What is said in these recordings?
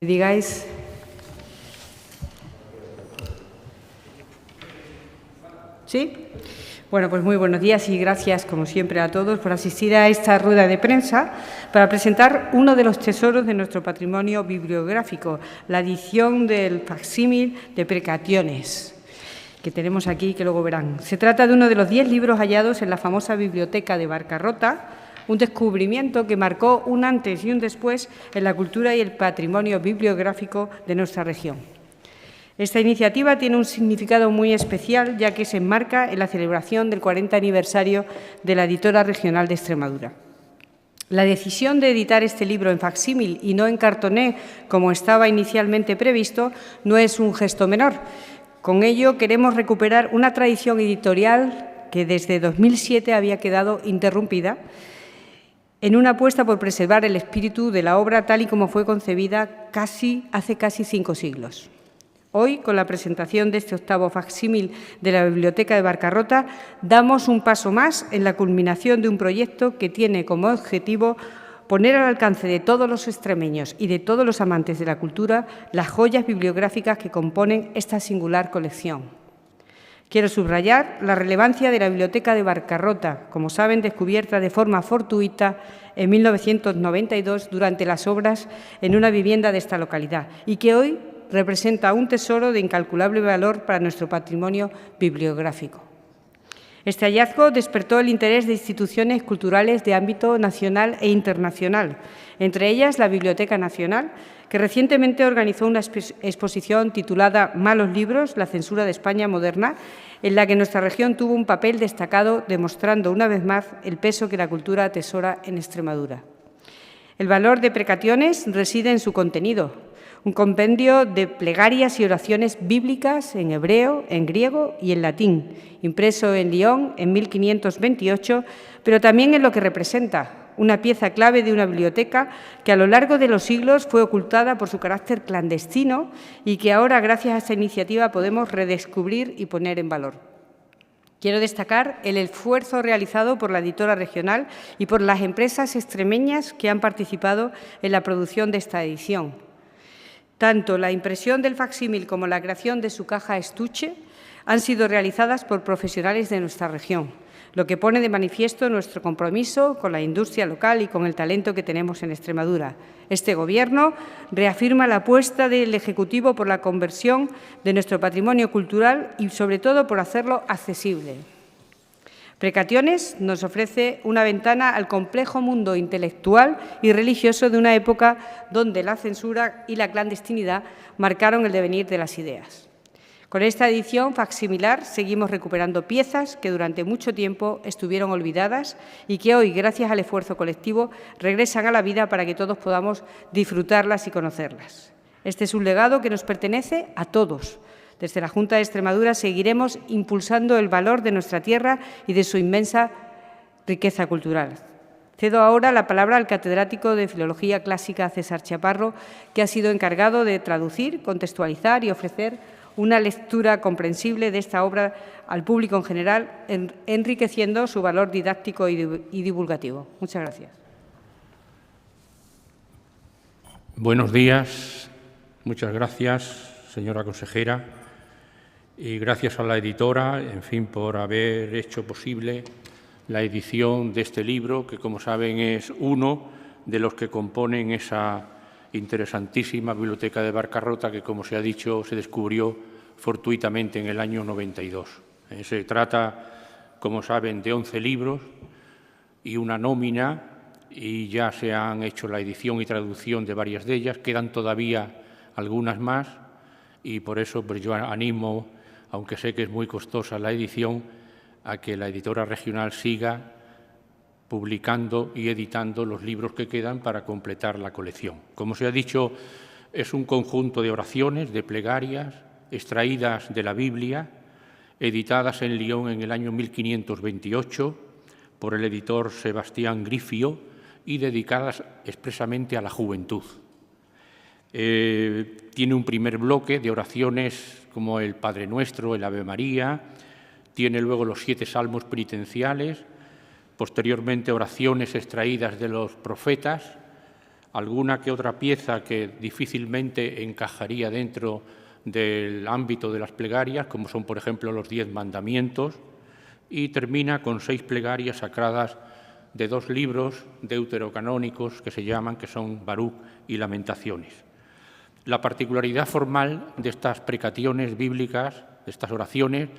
Digáis. ¿Sí? Bueno, pues muy buenos días y gracias, como siempre, a todos por asistir a esta rueda de prensa para presentar uno de los tesoros de nuestro patrimonio bibliográfico, la edición del facsímil de Precationes, que tenemos aquí, que luego verán. Se trata de uno de los 10 libros hallados en la famosa biblioteca de Barcarrota, un descubrimiento que marcó un antes y un después en la cultura y el patrimonio bibliográfico de nuestra región. Esta iniciativa tiene un significado muy especial, ya que se enmarca en la celebración del 40 aniversario de la Editora Regional de Extremadura. La decisión de editar este libro en facsímil y no en cartoné, como estaba inicialmente previsto, no es un gesto menor. Con ello queremos recuperar una tradición editorial que desde 2007 había quedado interrumpida, en una apuesta por preservar el espíritu de la obra tal y como fue concebida hace casi 5 siglos. Hoy, con la presentación de este 8º facsímil de la Biblioteca de Barcarrota, damos un paso más en la culminación de un proyecto que tiene como objetivo poner al alcance de todos los extremeños y de todos los amantes de la cultura las joyas bibliográficas que componen esta singular colección. Quiero subrayar la relevancia de la Biblioteca de Barcarrota, como saben, descubierta de forma fortuita en 1992 durante las obras en una vivienda de esta localidad y que hoy representa un tesoro de incalculable valor para nuestro patrimonio bibliográfico. Este hallazgo despertó el interés de instituciones culturales de ámbito nacional e internacional, entre ellas la Biblioteca Nacional, que recientemente organizó una exposición titulada «Malos libros, la censura de España moderna», en la que nuestra región tuvo un papel destacado, demostrando una vez más el peso que la cultura atesora en Extremadura. El valor de Precationes reside en su contenido, un compendio de plegarias y oraciones bíblicas en hebreo, en griego y en latín, impreso en Lyon en 1528, pero también en lo que representa, una pieza clave de una biblioteca que a lo largo de los siglos fue ocultada por su carácter clandestino y que ahora, gracias a esta iniciativa, podemos redescubrir y poner en valor. Quiero destacar el esfuerzo realizado por la editora regional y por las empresas extremeñas que han participado en la producción de esta edición. Tanto la impresión del facsímil como la creación de su caja estuche han sido realizadas por profesionales de nuestra región, lo que pone de manifiesto nuestro compromiso con la industria local y con el talento que tenemos en Extremadura. Este Gobierno reafirma la apuesta del Ejecutivo por la conversión de nuestro patrimonio cultural y, sobre todo, por hacerlo accesible. Precationes nos ofrece una ventana al complejo mundo intelectual y religioso de una época donde la censura y la clandestinidad marcaron el devenir de las ideas. Con esta edición facsimilar seguimos recuperando piezas que durante mucho tiempo estuvieron olvidadas y que hoy, gracias al esfuerzo colectivo, regresan a la vida para que todos podamos disfrutarlas y conocerlas. Este es un legado que nos pertenece a todos. Desde la Junta de Extremadura seguiremos impulsando el valor de nuestra tierra y de su inmensa riqueza cultural. Cedo ahora la palabra al catedrático de Filología Clásica César Chaparro, que ha sido encargado de traducir, contextualizar y ofrecer una lectura comprensible de esta obra al público en general, enriqueciendo su valor didáctico y divulgativo. Muchas gracias. Buenos días. Muchas gracias, señora consejera. Y gracias a la editora, en fin, por haber hecho posible la edición de este libro, que, como saben, es uno de los que componen esa interesantísima biblioteca de Barcarrota que, como se ha dicho, se descubrió fortuitamente en el año 92. Se trata, como saben, de 11 libros y una nómina, y ya se han hecho la edición y traducción de varias de ellas. Quedan todavía algunas más y por eso pues, yo animo, aunque sé que es muy costosa la edición, a que la editora regional siga publicando y editando los libros que quedan para completar la colección. Como se ha dicho, es un conjunto de oraciones, de plegarias, extraídas de la Biblia, editadas en Lyon en el año 1528 por el editor Sebastián Grifio y dedicadas expresamente a la juventud. Tiene un primer bloque de oraciones como el Padre Nuestro, el Ave María, tiene luego los 7 salmos penitenciales, posteriormente oraciones extraídas de los profetas, alguna que otra pieza que difícilmente encajaría dentro del ámbito de las plegarias, como son, por ejemplo, los 10 mandamientos, y termina con 6 plegarias sacadas de 2 libros deuterocanónicos que se llaman, que son Baruch y Lamentaciones. La particularidad formal de estas precationes bíblicas, de estas oraciones,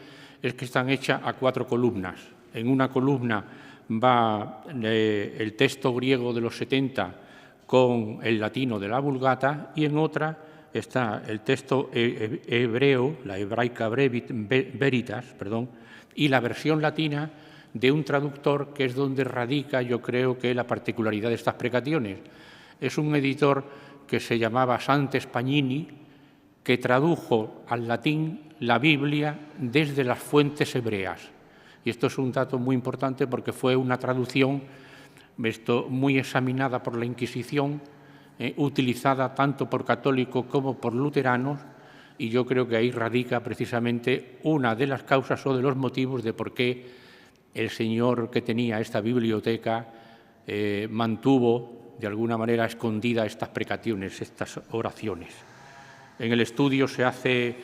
es que están hechas a 4 columnas. En una columna va el texto griego de los 70 con el latino de la Vulgata, y en otra está el texto hebreo, la Hebraica Veritas, y la versión latina de un traductor, que es donde radica, yo creo, que la particularidad de estas precationes. Es un editor que se llamaba Santes Pagnini, que tradujo al latín la Biblia desde las fuentes hebreas. Y esto es un dato muy importante porque fue una traducción muy examinada por la Inquisición, utilizada tanto por católicos como por luteranos, y yo creo que ahí radica precisamente una de las causas o de los motivos de por qué el señor que tenía esta biblioteca mantuvo de alguna manera escondida estas precationes, estas oraciones. En el estudio se hace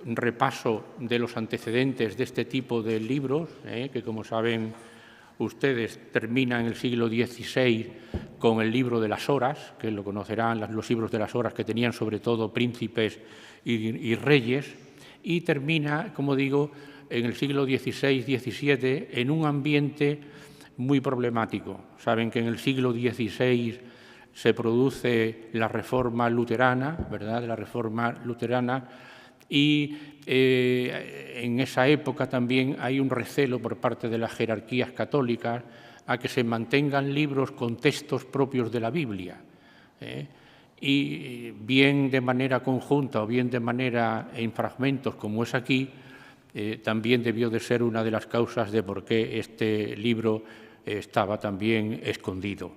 un repaso de los antecedentes de este tipo de libros, que, como saben ustedes, termina en el siglo XVI con el libro de las horas, que lo conocerán, los libros de las horas, que tenían sobre todo príncipes y reyes, y termina, como digo, en el siglo XVI-XVII en un ambiente muy problemático. Saben que en el siglo XVI se produce la Reforma luterana, ¿verdad?, la Reforma luterana, y en esa época también hay un recelo por parte de las jerarquías católicas a que se mantengan libros con textos propios de la Biblia, y bien de manera conjunta o bien de manera en fragmentos, como es aquí, también debió de ser una de las causas de por qué este libro estaba también escondido.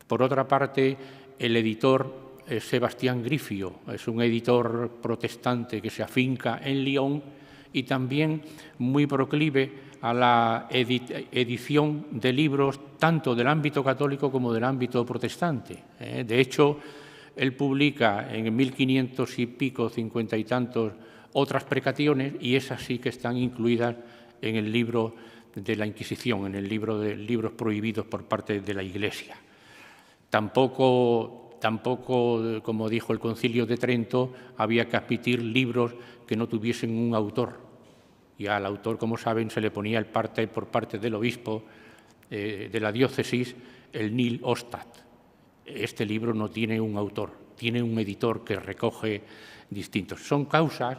Por otra parte, el editor Sebastián Grifio es un editor protestante que se afinca en Lyon y también muy proclive a la edición de libros tanto del ámbito católico como del ámbito protestante. De hecho, él publica en 1500 y pico, 50 y tantos, otras precationes, y esas sí que están incluidas en el libro de la Inquisición, en el libro de libros prohibidos por parte de la Iglesia. Tampoco, como dijo el Concilio de Trento, había que admitir libros que no tuviesen un autor. Y al autor, como saben, se le ponía por parte del obispo de la diócesis el nil ostat. Este libro no tiene un autor, tiene un editor que recoge distintos. Son causas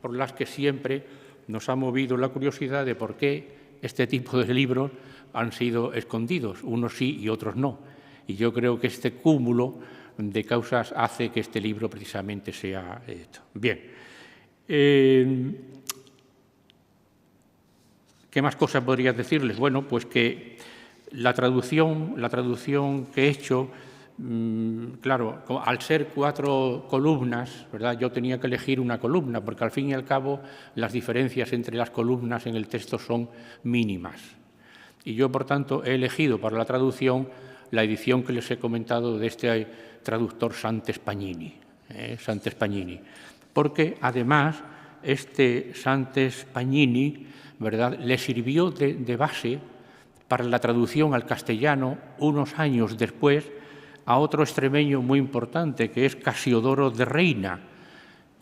por las que siempre nos ha movido la curiosidad de por qué este tipo de libros han sido escondidos, unos sí y otros no. Y yo creo que este cúmulo de causas hace que este libro precisamente sea esto. Bien. ¿Qué más cosas podría decirles? Bueno, pues que la traducción que he hecho, claro, al ser 4 columnas, ¿verdad?, yo tenía que elegir una columna, porque al fin y al cabo las diferencias entre las columnas en el texto son mínimas. Y yo, por tanto, he elegido para la traducción la edición que les he comentado de este traductor Santes Pagnini, porque además este Santes Pagnini, ¿verdad?, le sirvió de base para la traducción al castellano unos años después a otro extremeño muy importante, que es Casiodoro de Reina,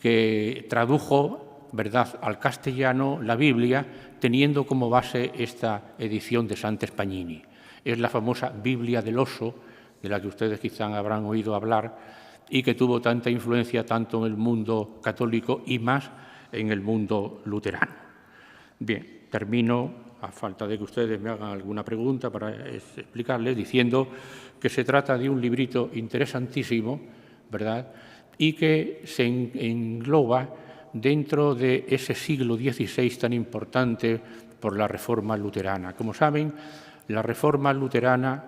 que tradujo, ¿verdad?, al castellano la Biblia teniendo como base esta edición de Santes Pagnini. Es la famosa Biblia del Oso, de la que ustedes quizá habrán oído hablar, y que tuvo tanta influencia tanto en el mundo católico y más en el mundo luterano. Bien, termino, a falta de que ustedes me hagan alguna pregunta para explicarles, diciendo que se trata de un librito interesantísimo, ¿verdad?, y que se engloba dentro de ese siglo XVI tan importante por la Reforma luterana. Como saben, la Reforma luterana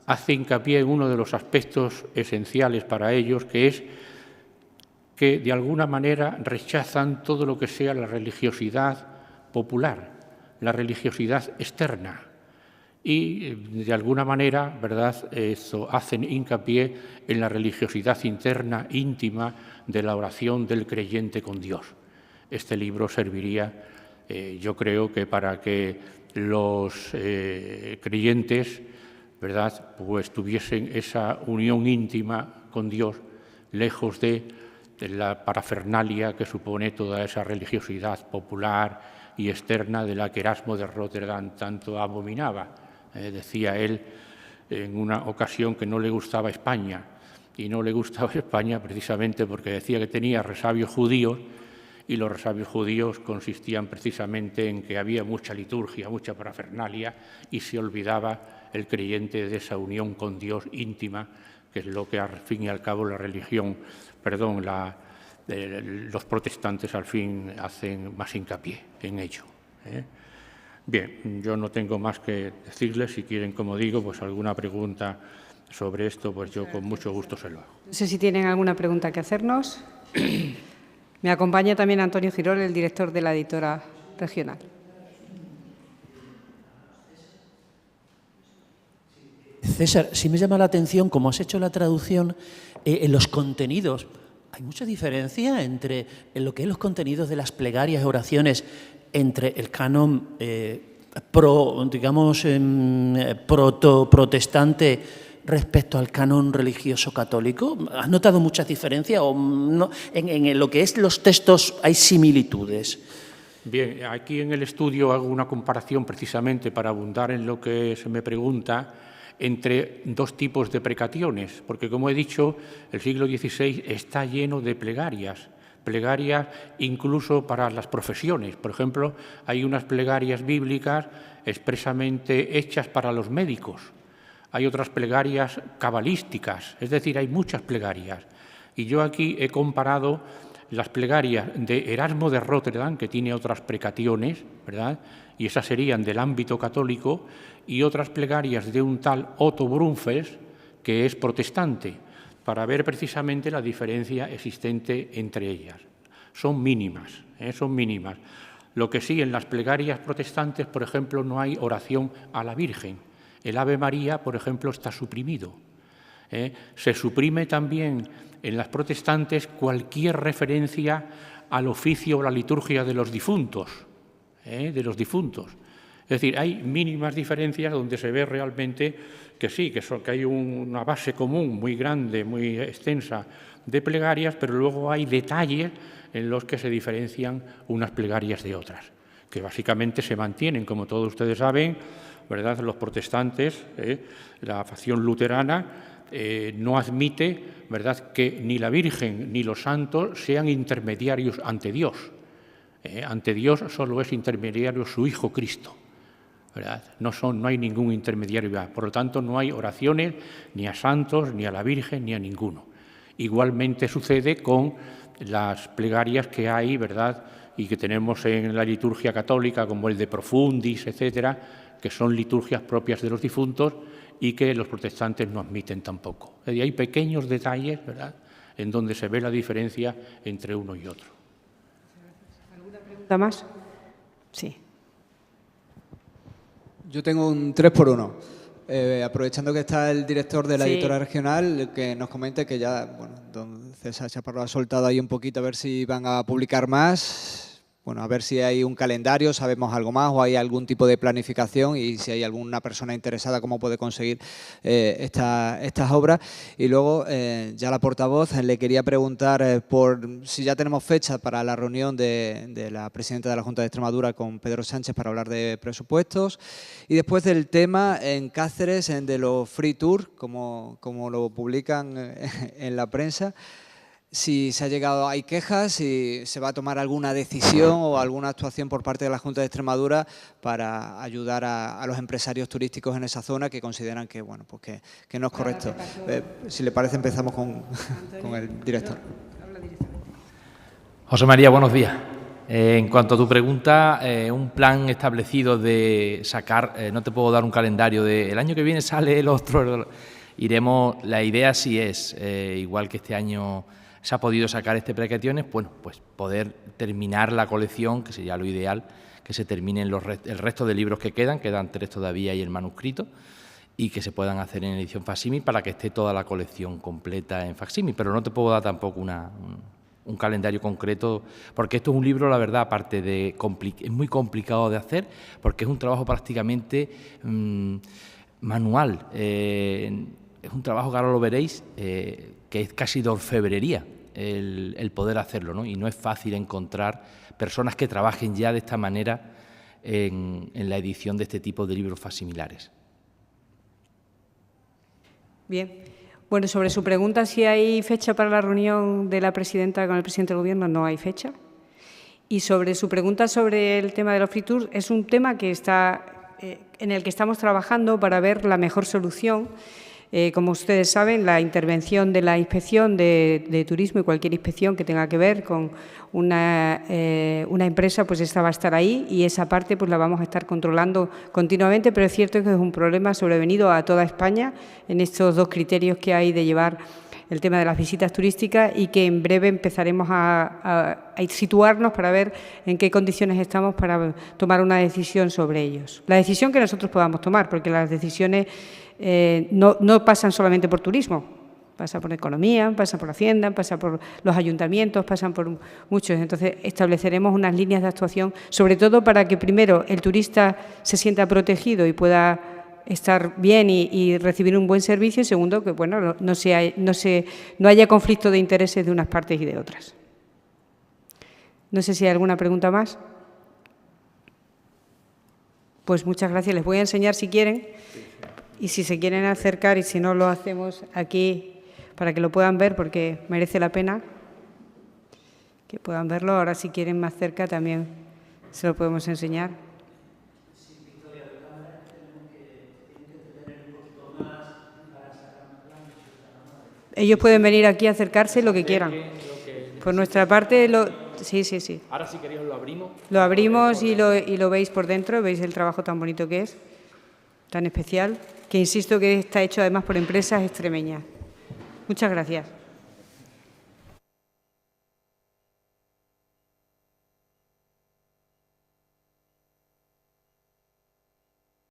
hace hincapié en uno de los aspectos esenciales para ellos, que es que de alguna manera rechazan todo lo que sea la religiosidad popular, la religiosidad externa, y de alguna manera, ¿verdad?, hacen hincapié en la religiosidad interna, íntima, de la oración del creyente con Dios. Este libro serviría, yo creo, que para que los creyentes, ¿verdad?, pues tuviesen esa unión íntima con Dios, lejos de la parafernalia que supone toda esa religiosidad popular y externa de la que Erasmo de Róterdam tanto abominaba. Decía él en una ocasión que no le gustaba España, y no le gustaba España precisamente porque decía que tenía resabios judíos, y los resabios judíos consistían precisamente en que había mucha liturgia, mucha parafernalia, y se olvidaba el creyente de esa unión con Dios íntima, que es lo que al fin y al cabo la religión, los protestantes al fin hacen más hincapié en ello. Bien, yo no tengo más que decirles. Si quieren, como digo, pues alguna pregunta sobre esto, pues yo con mucho gusto se lo hago. No sé si tienen alguna pregunta que hacernos. Me acompaña también Antonio Girol, el director de la editora regional. César, sí me llama la atención, como has hecho la traducción, en los contenidos. ¿Hay mucha diferencia entre lo que es los contenidos de las plegarias y oraciones entre el canon proto-protestante respecto al canon religioso católico? ¿Has notado muchas diferencias o no? En lo que es los textos hay similitudes. Bien, aquí en el estudio hago una comparación precisamente para abundar en lo que se me pregunta entre dos tipos de precationes, porque como he dicho, el siglo XVI está lleno de plegarias incluso para las profesiones. Por ejemplo, hay unas plegarias bíblicas expresamente hechas para los médicos, hay otras plegarias cabalísticas, es decir, hay muchas plegarias. Y yo aquí he comparado las plegarias de Erasmo de Róterdam, que tiene otras precationes, ¿verdad?, y esas serían del ámbito católico, y otras plegarias de un tal Otto Brunfels, que es protestante, para ver precisamente la diferencia existente entre ellas. Son mínimas, son mínimas. Lo que sí, en las plegarias protestantes, por ejemplo, no hay oración a la Virgen. El Ave María, por ejemplo, está suprimido. Se suprime también en las protestantes cualquier referencia al oficio o la liturgia de los difuntos. Es decir, hay mínimas diferencias donde se ve realmente que sí, que hay una base común muy grande, muy extensa de plegarias, pero luego hay detalles en los que se diferencian unas plegarias de otras, que básicamente se mantienen, como todos ustedes saben, ¿verdad? Los protestantes, la facción luterana, no admite, ¿verdad?, que ni la Virgen ni los santos sean intermediarios ante Dios. Ante Dios solo es intermediario su Hijo Cristo, ¿verdad? No hay ningún intermediario. Por lo tanto, no hay oraciones ni a santos, ni a la Virgen, ni a ninguno. Igualmente sucede con las plegarias que hay, ¿verdad?, y que tenemos en la liturgia católica, como el de Profundis, etcétera, que son liturgias propias de los difuntos y que los protestantes no admiten tampoco. Es decir, hay pequeños detalles, ¿verdad?, en donde se ve la diferencia entre uno y otro. ¿Alguna pregunta más? Sí. Yo tengo un 3 por 1. Aprovechando que está el director de la editora regional, que nos comente que ya, bueno, don César Chaparro ha soltado ahí un poquito a ver si van a publicar más. Bueno, a ver si hay un calendario, sabemos algo más o hay algún tipo de planificación y si hay alguna persona interesada, cómo puede conseguir estas obras. Y luego, ya la portavoz le quería preguntar por si ya tenemos fecha para la reunión de la presidenta de la Junta de Extremadura con Pedro Sánchez para hablar de presupuestos. Y después del tema en Cáceres, de los free tour, como lo publican en la prensa. Si se ha llegado, hay quejas, si se va a tomar alguna decisión o alguna actuación por parte de la Junta de Extremadura para ayudar a los empresarios turísticos en esa zona que consideran que, bueno, pues que no es correcto. Si le parece, empezamos con el director. José María, buenos días. En cuanto a tu pregunta, un plan establecido de sacar, no te puedo dar un calendario el año que viene sale el otro, iremos, la idea sí es, igual que este año se ha podido sacar este Prequationes, bueno, pues poder terminar la colección, que sería lo ideal, que se terminen el resto de libros que quedan 3 todavía y el manuscrito, y que se puedan hacer en edición facsímil para que esté toda la colección completa en facsímil. Pero no te puedo dar tampoco un calendario concreto, porque esto es un libro, la verdad, aparte de es muy complicado de hacer, porque es un trabajo prácticamente manual. Es un trabajo que ahora lo veréis, que es casi de orfebrería el poder hacerlo, ¿no? Y no es fácil encontrar personas que trabajen ya de esta manera en la edición de este tipo de libros facsimilares. Bien. Bueno, sobre su pregunta si hay fecha para la reunión de la presidenta con el presidente del Gobierno, no hay fecha. Y sobre su pregunta sobre el tema de los free tours, es un tema que en el que estamos trabajando para ver la mejor solución. Como ustedes saben, la intervención de la Inspección de Turismo y cualquier inspección que tenga que ver con una empresa, pues esta va a estar ahí y esa parte pues la vamos a estar controlando continuamente, pero es cierto que es un problema sobrevenido a toda España en estos 2 criterios que hay de llevar el tema de las visitas turísticas y que en breve empezaremos a situarnos para ver en qué condiciones estamos para tomar una decisión sobre ellos. La decisión que nosotros podamos tomar, porque las decisiones no pasan solamente por turismo, pasa por economía, pasa por Hacienda, pasa por los ayuntamientos, pasan por muchos. Entonces, estableceremos unas líneas de actuación, sobre todo para que, primero, el turista se sienta protegido y pueda estar bien y recibir un buen servicio, y segundo, que bueno, no haya conflicto de intereses de unas partes y de otras. No sé si hay alguna pregunta más. Pues muchas gracias. Les voy a enseñar si quieren. Y si se quieren acercar, y si no, lo hacemos aquí para que lo puedan ver, porque merece la pena que puedan verlo. Ahora, si quieren más cerca, también se lo podemos enseñar. Ellos pueden venir aquí a acercarse lo que quieran. Por nuestra parte, sí. Ahora, si queréis, lo abrimos. Lo abrimos y lo veis por dentro, veis el trabajo tan bonito que es, tan especial, que insisto que está hecho además por empresas extremeñas. Muchas gracias.